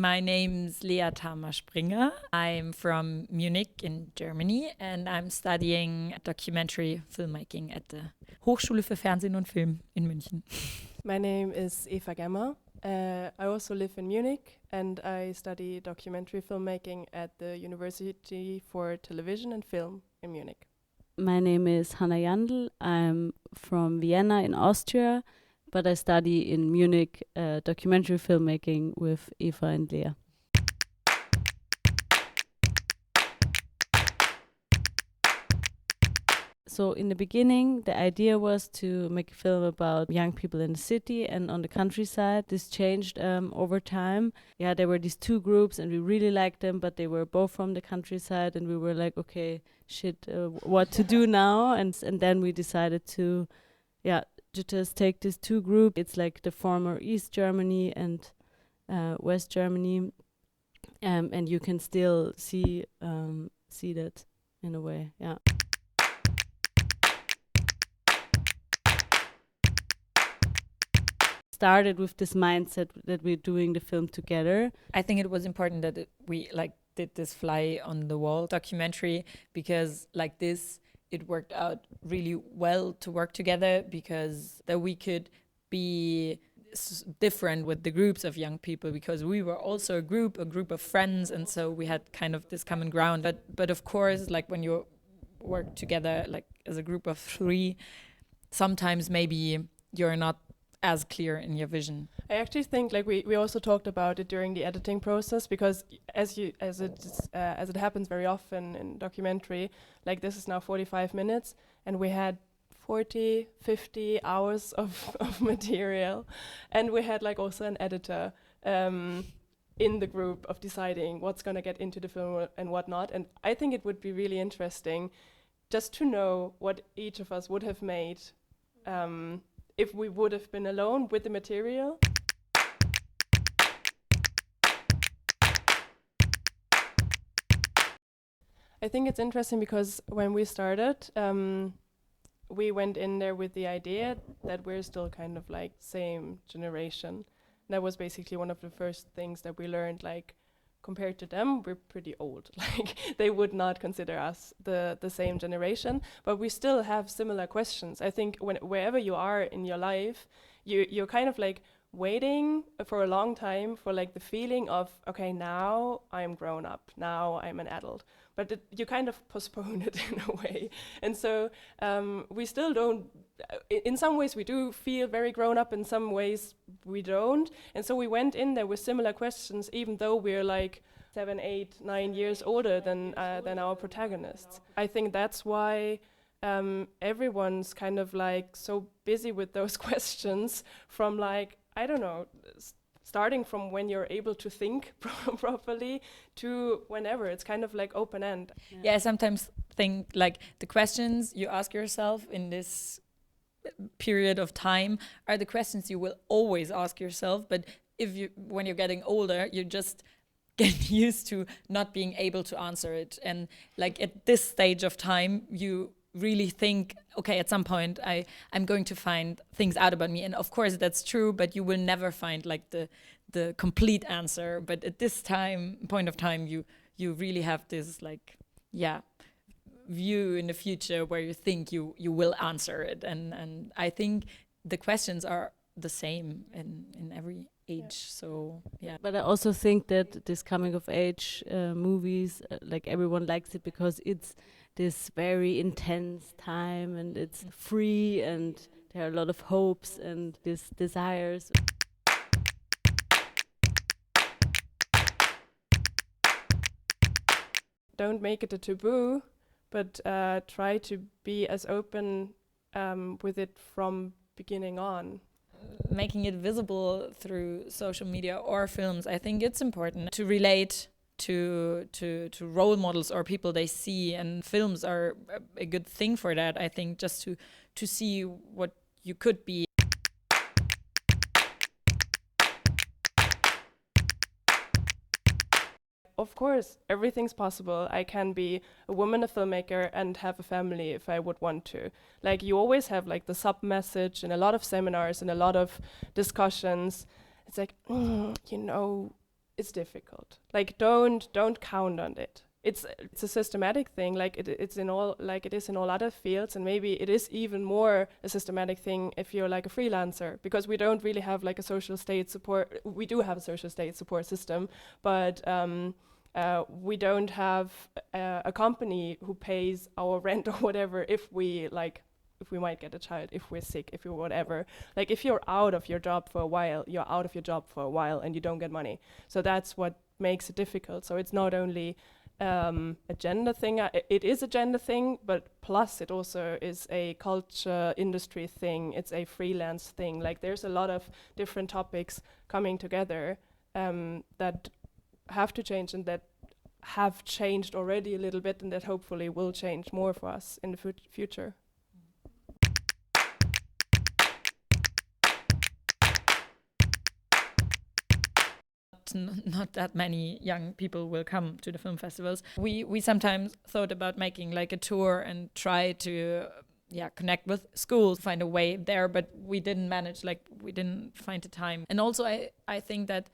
My name's Lea Tama Springer. I'm from Munich in Germany and I'm studying documentary filmmaking at the Hochschule für Fernsehen und Film in München. My name is Eva Gemmer. I also live in Munich and I study documentary filmmaking at the University for Television and Film in Munich. My name is Jandl. I'm from Vienna in Austria, but I study in Munich documentary filmmaking with Eva and Lea. So in the beginning, the idea was to make a film about young people in the city and on the countryside. This changed over time. Yeah, there were these two groups and we really liked them, but they were both from the countryside and we were like, okay, what to do now? And then we decided to just take these two groups. It's like the former East Germany and West Germany. And you can still see that in a way, yeah. Started with this mindset that we're doing the film together. I think it was important that we did this fly on the wall documentary because like this, it worked out really well to work together because that we could be different with the groups of young people because we were also a group of friends, and so we had kind of this common ground. But of course, like when you work together like as a group of three, sometimes maybe you're not as clear in your vision. I actually think like we also talked about it during the editing process because as it happens very often in documentary, like this is now 45 minutes and we had 40, 50 hours of material, and we had like also an editor in the group of deciding what's going to get into the film and what not. And I think it would be really interesting just to know what each of us would have made if we would have been alone with the material. I think it's interesting because when we started, we went in there with the idea that we're still kind of like same generation. That was basically one of the first things that we learned, like compared to them, we're pretty old. Like they would not consider us the same generation, but we still have similar questions. I think wherever you are in your life, you're kind of like waiting for a long time for like the feeling of, okay, now I'm grown up, now I'm an adult. But you kind of postpone it in a way. And so we still don't, in some ways we do feel very grown up, in some ways we don't. And so we went in there with similar questions, even though we're like 7, 8, 9 years older than our protagonists. I think that's why everyone's kind of like so busy with those questions from like, I don't know, starting from when you're able to think properly to whenever. It's kind of like open end. Yeah, I sometimes think like the questions you ask yourself in this period of time are the questions you will always ask yourself. But when you're getting older, you just get used to not being able to answer it. And like at this stage of time, you really think, okay, at some point I'm going to find things out about me. And of course that's true, but you will never find like the complete answer. But at this point of time, you really have this like, view in the future where you think you will answer it. And I think the questions are the same in every age. So yeah. But I also think that this coming of age movies, like everyone likes it because it's this very intense time and it's free and there are a lot of hopes and these desires. Don't make it a taboo, but try to be as open with it from beginning on. Making it visible through social media or films, I think it's important to relate to role models or people they see, and films are a good thing for that. I think just to see what you could be. Of course, everything's possible. I can be a woman, a filmmaker, and have a family if I would want to. Like you always have like the sub-message in a lot of seminars and a lot of discussions. It's like, it's difficult. Like don't count on it. It's a systematic thing, like it's in all, like it is in all other fields, and maybe it is even more a systematic thing if you're like a freelancer, because we don't really have like a social state support. We do have a social state support system, but we don't have a company who pays our rent or whatever if we might get a child, if we're sick, if you're whatever. Like if you're out of your job for a while, you're out of your job for a while and you don't get money. So that's what makes it difficult. So it's not only a gender thing, it is a gender thing, but plus it also is a culture industry thing, it's a freelance thing. Like there's a lot of different topics coming together that have to change, and that have changed already a little bit, and that hopefully will change more for us in the future. Not that many young people will come to the film festivals. We sometimes thought about making like a tour and try to connect with schools, find a way there, but we didn't manage, like we didn't find the time. And also I think that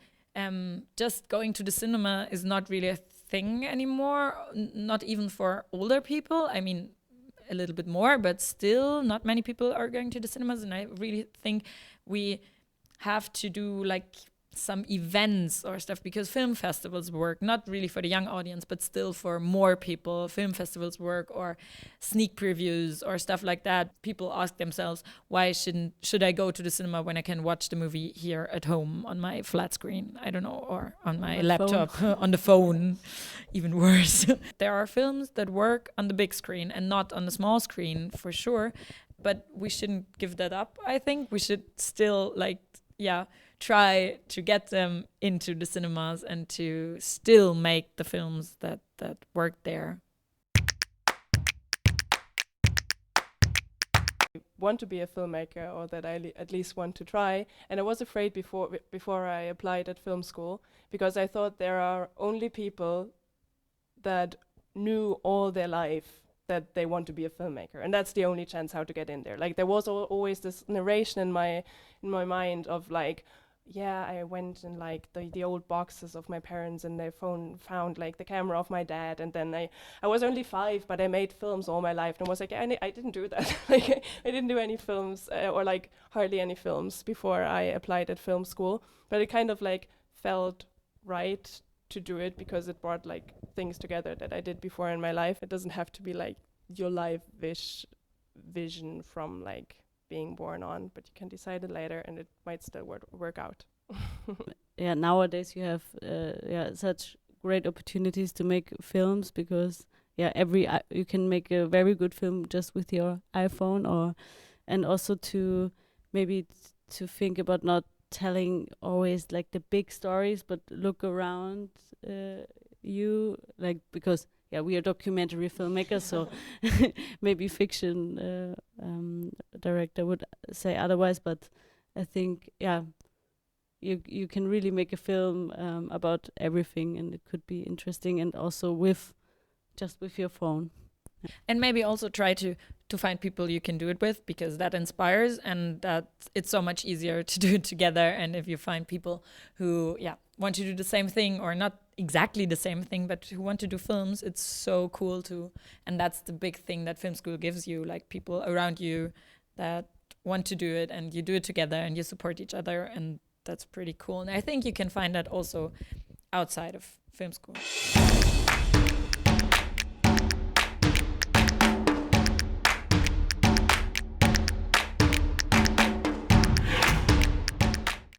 just going to the cinema is not really a thing anymore, not even for older people. I mean, a little bit more, but still not many people are going to the cinemas. And I really think we have to do like some events or stuff, because film festivals work not really for the young audience, but still for more people. Film festivals work, or sneak previews or stuff like that. People ask themselves, why should I go to the cinema when I can watch the movie here at home on my flat screen, I don't know, or on my laptop, on the phone, even worse. There are films that work on the big screen and not on the small screen, for sure, but we shouldn't give that up. I think we should still try to get them into the cinemas and to still make the films that work there. I want to be a filmmaker, or that I at least want to try. And I was afraid before I applied at film school, because I thought there are only people that knew all their life that they want to be a filmmaker, and that's the only chance how to get in there. Like there was always this narration in my mind of like, yeah, I went in like the old boxes of my parents, and they found like the camera of my dad, and then I was only 5, but I made films all my life. And I was like, I didn't do that. Like I didn't do any films, or like hardly any films before I applied at film school. But it kind of like felt right to do it, because it brought like things together that I did before in my life. It doesn't have to be like your life vision from like being born on, but you can decide it later, and it might still work out. Yeah, nowadays you have such great opportunities to make films, because you can make a very good film just with your iPhone, and also to maybe to think about not telling always like the big stories, but look around you, like, because we are documentary filmmakers, so maybe fiction director would say otherwise, but I think you can really make a film about everything, and it could be interesting, and also with your phone. And maybe also try to find people you can do it with, because that inspires, and that it's so much easier to do it together. And if you find people who want to do the same thing, or not exactly the same thing, but who want to do films, it's so cool too. And that's the big thing that film school gives you, like people around you that want to do it, and you do it together and you support each other, and that's pretty cool. And I think you can find that also outside of film school.